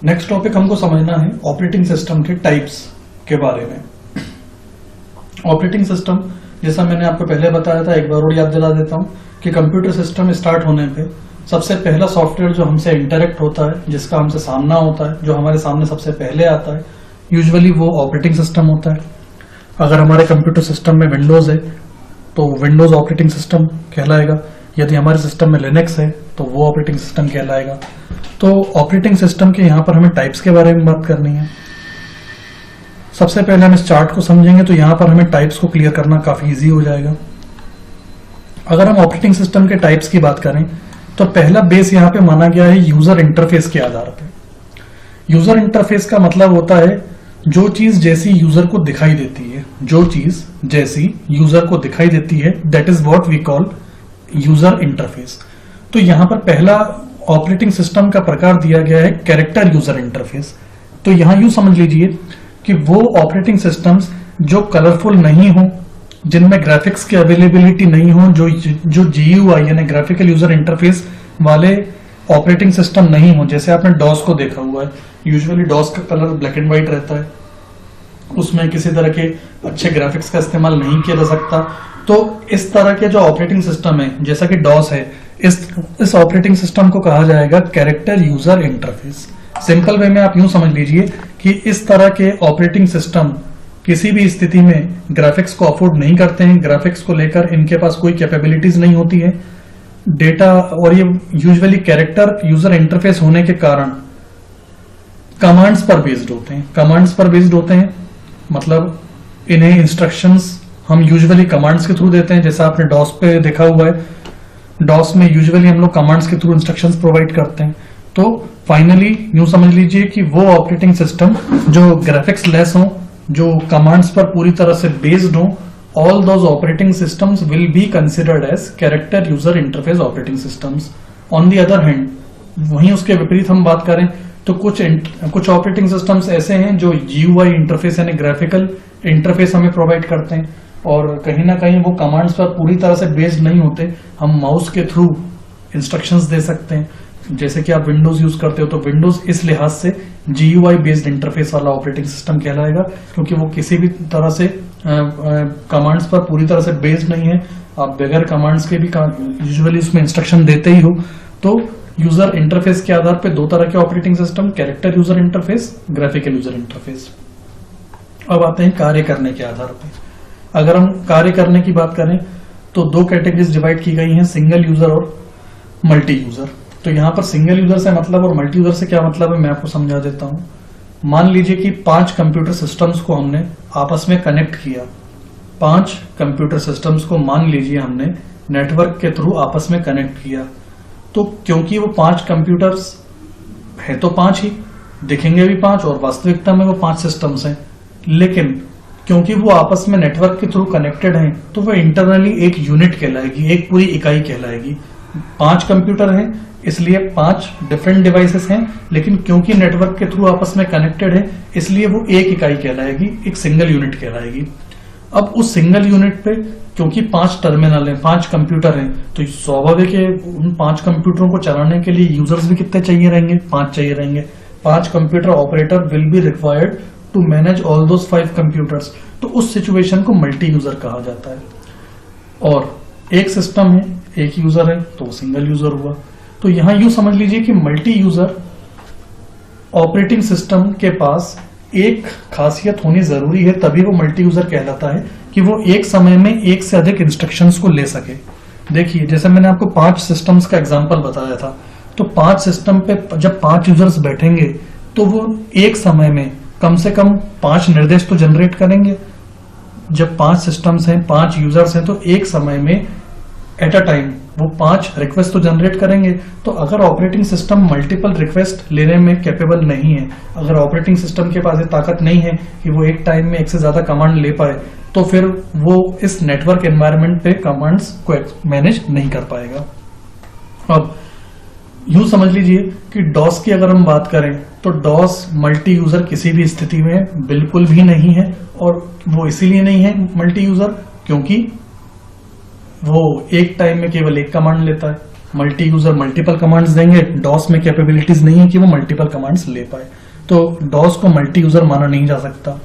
Next topic हमको समझना है ऑपरेटिंग सिस्टम के टाइप्स के बारे में। ऑपरेटिंग सिस्टम, जैसा मैंने आपको पहले बताया था, एक बार और याद दिला देता हूं कि कंप्यूटर सिस्टम स्टार्ट होने पे सबसे पहला सॉफ्टवेयर जो हमसे इंटरेक्ट होता है, जिसका हमसे सामना होता है, जो हमारे सामने सबसे पहले आता है, यूजुअली वो ऑपरेटिंग सिस्टम होता है। अगर हमारे कंप्यूटर सिस्टम में विंडोज है तो विंडोज ऑपरेटिंग सिस्टम कहलाएगा। यदि हमारे सिस्टम में लिनक्स है तो वो ऑपरेटिंग सिस्टम कहलाएगा। तो ऑपरेटिंग सिस्टम के यहाँ पर हमें टाइप्स के बारे में बात करनी है। सबसे पहले हम इस चार्ट को समझेंगे तो यहाँ पर हमें टाइप्स को क्लियर करना काफी इजी हो जाएगा। अगर हम ऑपरेटिंग सिस्टम के टाइप्स की बात करें तो पहला बेस यहाँ पे माना गया है यूजर इंटरफेस के आधार पर। यूजर इंटरफेस का मतलब होता है जो चीज जैसी यूजर को दिखाई देती है, जो चीज जैसी यूजर को दिखाई देती है, that is what we call user interface. तो यहां पर पहला ऑपरेटिंग सिस्टम का प्रकार दिया गया है कैरेक्टर यूजर इंटरफेस। तो यहां यूं समझ लीजिए कि वो ऑपरेटिंग सिस्टम्स जो कलरफुल नहीं हो, जिनमें ग्राफिक्स की अवेलेबिलिटी नहीं हो, जो GUI यानी ग्राफिकल यूजर इंटरफेस वाले ऑपरेटिंग सिस्टम नहीं हो। जैसे आपने डॉस को देखा हुआ है, यूजुअली डॉस का कलर ब्लैक एंड व्हाइट रहता है, उसमें किसी तरह के अच्छे ग्राफिक्स का इस्तेमाल नहीं किया जा सकता। तो इस तरह के जो ऑपरेटिंग सिस्टम है, जैसा कि डॉस है, इस ऑपरेटिंग सिस्टम को कहा जाएगा character user interface. Simple way में आप यूं समझ लीजिए कि इस तरह के ऑपरेटिंग सिस्टम किसी भी स्थिति में ग्राफिक्स को अफोर्ड नहीं करते हैं। ग्राफिक्स को लेकर इनके पास कोई कैपेबिलिटीज नहीं होती है। डेटा और ये यूजुअली कैरेक्टर यूजर इंटरफेस होने के कारण कमांड्स पर बेस्ड होते हैं। कमांड्स पर बेस्ड होते हैं मतलब इन्हें इंस्ट्रक्शंस हम यूजुअली कमांड्स के थ्रू देते हैं। जैसा आपने डॉस पे देखा हुआ है, डॉस में यूजुअली हम लोग कमांड्स के थ्रू इंस्ट्रक्शंस प्रोवाइड करते हैं। तो फाइनली यूं समझ लीजिए कि वो ऑपरेटिंग सिस्टम जो ग्राफिक्स लेस हो, जो कमांड्स पर पूरी तरह से बेस्ड हो, all those operating systems will be considered as character user interface operating systems. On the other hand, वहीं उसके विपरीत हम बात करें तो कुछ ऑपरेटिंग सिस्टम्स ऐसे हैं जो GUI इंटरफेस यानी ग्राफिकल इंटरफेस हमें प्रोवाइड करते हैं और कहीं ना कहीं वो कमांड्स पर पूरी तरह से बेस्ड नहीं होते। हम माउस के थ्रू इंस्ट्रक्शंस दे सकते हैं। जैसे कि आप विंडोज यूज करते हो तो विंडोज इस लिहाज से GUI बेस्ड इंटरफेस वाला ऑपरेटिंग सिस्टम कहलाएगा, क्योंकि वो किसी भी तरह से कमांड्स पर पूरी तरह से बेस्ड नहीं है। आप बगैर कमांड्स के भी यूजुअली उसमें इंस्ट्रक्शन देते ही हो। तो यूजर इंटरफेस के आधार पे दो तरह के operating system, character user interface, graphical user interface. अब आते हैं कार्य करने के आधार पे। अगर हम कार्य करने की बात करें तो दो कैटेगरीज डिवाइड की गई हैं, सिंगल यूजर और मल्टी यूजर। तो यहाँ पर सिंगल यूजर से मतलब और मल्टी यूजर से क्या मतलब है मैं आपको समझा देता हूँ। मान लीजिए कि 5 कंप्यूटर सिस्टम्स को हमने आपस में कनेक्ट किया। 5 कंप्यूटर सिस्टम्स को मान लीजिए हमने नेटवर्क के थ्रू आपस में कनेक्ट किया। तो क्योंकि वो 5 कंप्यूटर्स है तो 5 ही दिखेंगे भी 5 और वास्तविकता में वो 5 सिस्टम्स हैं, लेकिन क्योंकि वो आपस में नेटवर्क के थ्रू कनेक्टेड हैं तो वो इंटरनली एक यूनिट कहलाएगी, एक पूरी इकाई कहलाएगी। 5 कंप्यूटर हैं इसलिए 5 डिफरेंट डिवाइसेस हैं, लेकिन क्योंकि नेटवर्क के थ्रू आपस में कनेक्टेड है इसलिए वो एक इकाई कहलाएगी, एक सिंगल यूनिट कहलाएगी। अब उस सिंगल यूनिट पे क्योंकि 5 टर्मिनल हैं, 5 कंप्यूटर हैं, तो स्वाभाविक है उन 5 कंप्यूटरों को चलाने के लिए यूजर्स भी कितने चाहिए रहेंगे? 5 चाहिए रहेंगे। 5 computer operator will be required to manage all those 5 computers. तो उस सिचुएशन को मल्टी यूजर कहा जाता है। और एक सिस्टम है, एक यूजर है तो वो सिंगल यूजर हुआ। तो यहां यूं समझ लीजिए कि मल्टी यूजर ऑपरेटिंग सिस्टम के पास एक खासियत होनी जरूरी है, तभी वो मल्टी यूजर कहलाता है कि वो एक समय में एक से अधिक इंस्ट्रक्शंस को ले सके। देखिए जैसे मैंने आपको 5 सिस्टम्स का एग्जांपल बताया था, तो 5 सिस्टम पे जब 5 यूजर्स बैठेंगे तो वो एक समय में कम से कम 5 निर्देश तो जनरेट करेंगे। जब 5 सिस्टम्स हैं, 5 यूजर्स हैं, तो एक समय में एट अ टाइम वो 5 रिक्वेस्ट तो जनरेट करेंगे। तो अगर ऑपरेटिंग सिस्टम मल्टीपल रिक्वेस्ट लेने में कैपेबल नहीं है, अगर ऑपरेटिंग सिस्टम के पास ये ताकत नहीं है कि वो एक टाइम में एक से ज्यादा कमांड ले पाए, तो फिर वो इस नेटवर्क एनवायरनमेंट पे कमांड्स को मैनेज नहीं कर पाएगा। अब यूं समझ लीजिए कि डॉस की अगर हम बात करें तो डॉस मल्टी यूजर किसी भी स्थिति में बिल्कुल भी नहीं है, और वो इसीलिए नहीं है मल्टी यूजर क्योंकि वो एक टाइम में केवल एक कमांड लेता है। मल्टी यूजर मल्टीपल कमांड्स देंगे, डॉस में कैपेबिलिटीज नहीं है कि वो मल्टीपल कमांड्स ले पाए, तो डॉस को मल्टी यूजर माना नहीं जा सकता।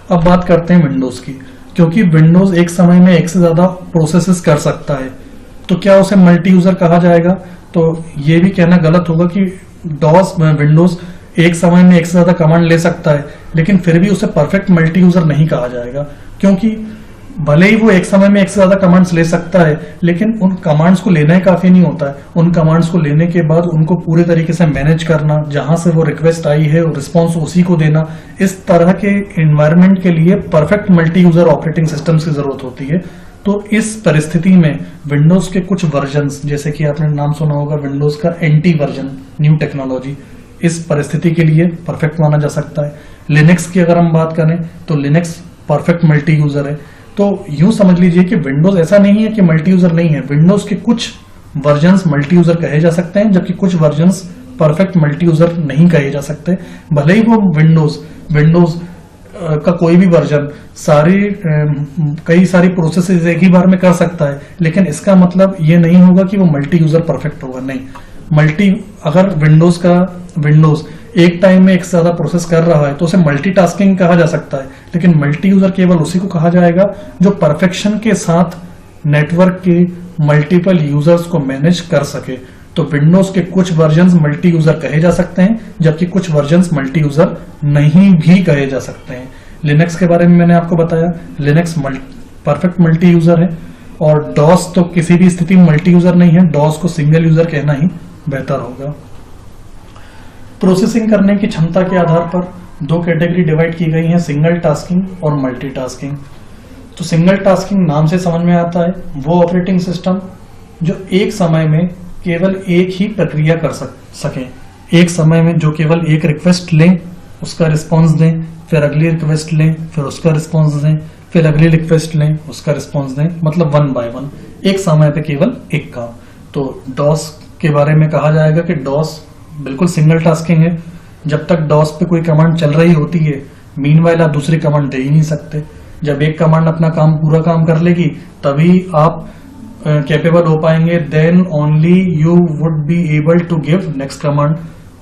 अब बात करते हैं विंडोज की, क्योंकि विंडोज एक समय में एक से ज्यादा प्रोसेसेस कर सकता है, तो क्या उसे मल्टी यूजर कहा जाएगा? तो ये भी कहना गलत होगा कि डॉस विंडोज एक समय में एक से ज्यादा कमांड ले सकता है, लेकिन फिर भी उसे परफेक्ट मल्टी यूजर नहीं कहा जाएगा, क्योंकि भले ही वो एक समय में एक से ज्यादा कमांड्स ले सकता है, लेकिन उन कमांड्स को लेना ही काफी नहीं होता है। उन कमांड्स को लेने के बाद उनको पूरे तरीके से मैनेज करना, जहां से वो रिक्वेस्ट आई है रिस्पॉन्स उसी को देना, इस तरह के एनवायरनमेंट के लिए perfect multi user operating systems की जरूरत होती है। तो इस परिस्थिति में विंडोज के कुछ वर्जन्स, जैसे कि आपने नाम सुना होगा विंडोज का NT वर्जन, न्यू टेक्नोलॉजी, इस परिस्थिति के लिए परफेक्ट माना जा सकता है। लिनक्स की अगर हम बात करें तो लिनक्स परफेक्ट मल्टी यूजर है। तो यूं समझ लीजिए कि विंडोज ऐसा नहीं है कि मल्टी यूजर नहीं है, विंडोज के कुछ वर्जन्स मल्टी यूजर कहे जा सकते हैं, जबकि कुछ वर्जन्स परफेक्ट मल्टी यूजर नहीं कहे जा सकते। भले ही वो विंडोज का कोई भी वर्जन कई सारी प्रोसेसेस एक ही बार में कर सकता है, लेकिन इसका मतलब ये नहीं होगा कि वो मल्टी यूजर परफेक्ट होगा, नहीं। अगर विंडोज एक टाइम में एक से ज्यादा प्रोसेस कर रहा है तो उसे मल्टीटास्किंग कहा जा सकता है, लेकिन मल्टी यूजर केवल उसी को कहा जाएगा जो परफेक्शन के साथ नेटवर्क के मल्टीपल यूजर्स को मैनेज कर सके। तो विंडोज के कुछ वर्जन्स मल्टी यूजर कहे जा सकते हैं, जबकि कुछ वर्जन्स मल्टी यूजर नहीं भी कहे जा सकते हैं। लिनक्स के बारे में मैंने आपको बताया, लिनक्स परफेक्ट मल्टी यूजर है, और डॉस तो किसी भी स्थिति में मल्टी यूजर नहीं है, डॉस को सिंगल यूजर कहना ही बेहतर होगा। प्रोसेसिंग करने की क्षमता के आधार पर दो कैटेगरी डिवाइड की गई हैं, सिंगल टास्किंग और मल्टीटास्किंग। तो सिंगल टास्किंग नाम से समझ में आता है वो ऑपरेटिंग सिस्टम जो एक समय में केवल एक ही प्रक्रिया कर सकें, एक समय में जो केवल एक रिक्वेस्ट लें, उसका रिस्पॉन्स दें, फिर अगली रिक्वेस्ट लें, फिर उसका रिस्पॉन्स दें, फिर अगली रिक्वेस्ट लें, उसका रिस्पॉन्स दें, मतलब 1 बाय 1 एक समय पे केवल एक काम। तो डॉस के बारे में कहा जाएगा कि डॉस बिल्कुल सिंगल टास्किंग है। जब तक डॉस पे कोई कमांड चल रही होती है, मीनवाइल आप दूसरी कमांड दे ही नहीं सकते। जब एक कमांड अपना पूरा काम कर लेगी तभी आप कैपेबल हो पाएंगे, then only you would be able to give next command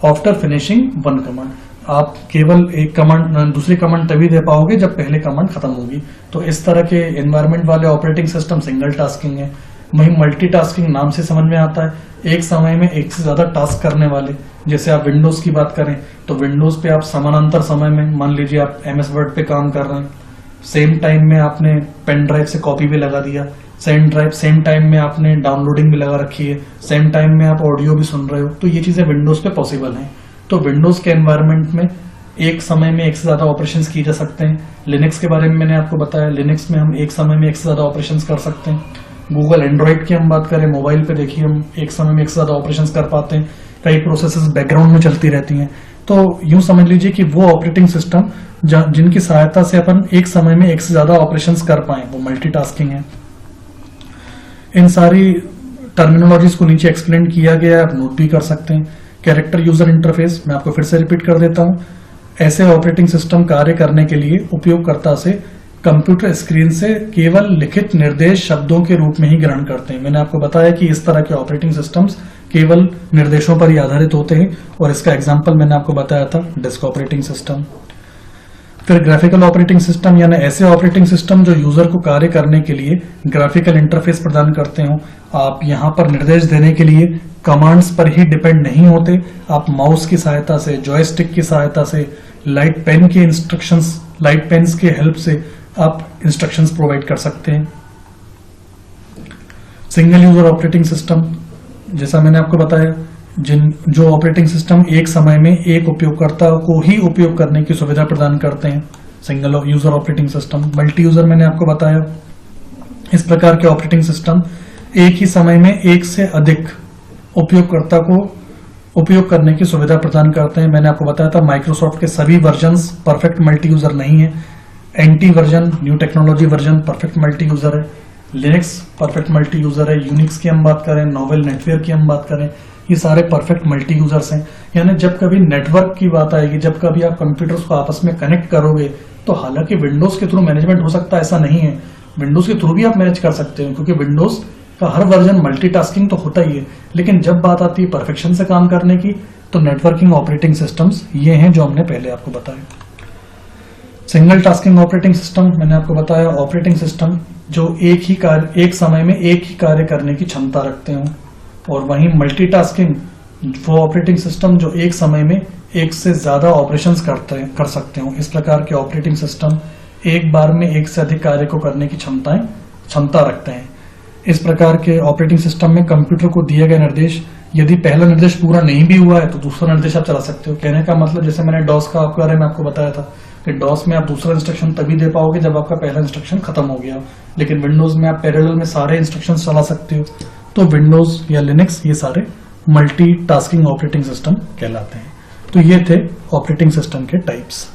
after finishing 1 command. आप केवल एक कमांड दूसरी कमांड तभी दे पाओगे जब पहले कमांड खत्म होगी। तो इस तरह के एनवायरनमेंट वाले ऑपरेटिंग सिस्टम सिंगल टास्किंग है। वहीं मल्टीटास्किंग नाम से समझ में आता है, एक समय में एक से ज्यादा टास्क करने वाले। जैसे आप विंडोज की बात करें तो विंडोज पे आप समानांतर समय में, मान लीजिए आप MS वर्ड पे काम कर रहे हैं, सेम टाइम में आपने पेन ड्राइव से कॉपी भी लगा दिया, सेम टाइम में आपने डाउनलोडिंग भी लगा रखी है, सेम टाइम में आप ऑडियो भी सुन रहे हो, तो ये चीजें विंडोज पे पॉसिबल हैं। तो विंडोज के एनवायरनमेंट में एक समय में एक से ज्यादा ऑपरेशंस किए जा सकते हैं। लिनक्स के बारे में मैंने आपको बताया, लिनक्स में हम एक समय में एक से ज्यादा ऑपरेशंस कर सकते हैं। गूगल एंड्रॉइड की हम बात करें, मोबाइल पे देखिए हम एक समय में एक से ज्यादा ऑपरेशंस कर पाते हैं, कई प्रोसेसेस बैकग्राउंड में चलती रहती हैं। तो यूं समझ लीजिए कि वो ऑपरेटिंग सिस्टम जिनकी सहायता से अपन एक समय में एक से ज्यादा ऑपरेशंस कर पाए, वो मल्टीटास्किंग है। इन सारी टर्मिनोलॉजीज को नीचे एक्सप्लेन किया गया है, आप नोट भी कर सकते हैं। कैरेक्टर यूजर इंटरफेस मैं आपको फिर से रिपीट कर देता हूं। ऐसे ऑपरेटिंग सिस्टम कार्य करने के लिए उपयोगकर्ता से कंप्यूटर स्क्रीन से केवल लिखित निर्देश शब्दों के रूप में ही ग्रहण करते हैं। मैंने आपको बताया कि इस तरह के ऑपरेटिंग सिस्टम्स केवल निर्देशों पर ही आधारित होते हैं, और इसका एग्जाम्पल मैंने आपको बताया था डिस्क ऑपरेटिंग सिस्टम। फिर ग्राफिकल ऑपरेटिंग सिस्टम, यानी ऐसे ऑपरेटिंग सिस्टम जो यूजर को कार्य करने के लिए ग्राफिकल इंटरफेस प्रदान करते हो। आप यहाँ पर निर्देश देने के लिए कमांड्स पर ही डिपेंड नहीं होते, आप माउस की सहायता से, जॉयस्टिक की सहायता से, लाइट पेन्स के हेल्प से आप इंस्ट्रक्शंस प्रोवाइड कर सकते हैं। सिंगल यूजर ऑपरेटिंग सिस्टम, जैसा मैंने आपको बताया, जो ऑपरेटिंग सिस्टम एक समय में एक उपयोगकर्ता को ही उपयोग करने की सुविधा प्रदान करते हैं, single user operating system. Multi user मैंने आपको बताया, इस प्रकार के ऑपरेटिंग सिस्टम एक ही समय में एक से अधिक उपयोगकर्ता को उपयोग करने की सुविधा प्रदान करते हैं। मैंने आपको बताया था माइक्रोसॉफ्ट के सभी वर्जन्स परफेक्ट मल्टी यूजर नहीं है। NT version, new technology version perfect multi user है। लिनक्स परफेक्ट मल्टी यूजर है। यूनिक्स की हम बात करें, नोवेल नेटवेयर की हम बात करें, ये सारे परफेक्ट मल्टी यूजर्स हैं। यानी जब कभी नेटवर्क की बात आएगी, जब कभी आप कंप्यूटर्स को आपस में कनेक्ट करोगे, तो हालांकि विंडोज के थ्रू मैनेजमेंट हो सकता है, ऐसा नहीं है, विंडोज के थ्रू भी आप मैनेज कर सकते हो, क्योंकि विंडोज का हर वर्जन मल्टीटास्किंग तो होता ही है, लेकिन जब बात आती है परफेक्शन से काम करने की तो नेटवर्किंग ऑपरेटिंग सिस्टम्स ये हैं जो हमने पहले आपको बताया। सिंगल टास्किंग ऑपरेटिंग सिस्टम मैंने आपको बताया, ऑपरेटिंग सिस्टम जो एक समय में एक ही कार्य करने की क्षमता रखते हो, और वहीं मल्टीटास्किंग वो ऑपरेटिंग सिस्टम जो एक समय में एक से ज्यादा ऑपरेशंस कर सकते हो। इस प्रकार के ऑपरेटिंग सिस्टम एक बार में एक से अधिक कार्य को करने की क्षमता रखते हैं। इस प्रकार के ऑपरेटिंग सिस्टम में कंप्यूटर को दिए गए निर्देश यदि पहला निर्देश पूरा नहीं भी हुआ है तो दूसरा निर्देश आप चला सकते हो। कहने का मतलब जैसे मैंने डॉस का बारे में आपको बताया था कि डॉस में आप दूसरा इंस्ट्रक्शन तभी दे पाओगे जब आपका पहला इंस्ट्रक्शन खत्म हो गया, लेकिन विंडोज में आप पैरेलल में सारे इंस्ट्रक्शन चला सकते हो। तो विंडोज या लिनक्स ये सारे मल्टीटास्किंग ऑपरेटिंग सिस्टम कहलाते हैं। तो ये थे ऑपरेटिंग सिस्टम के टाइप्स।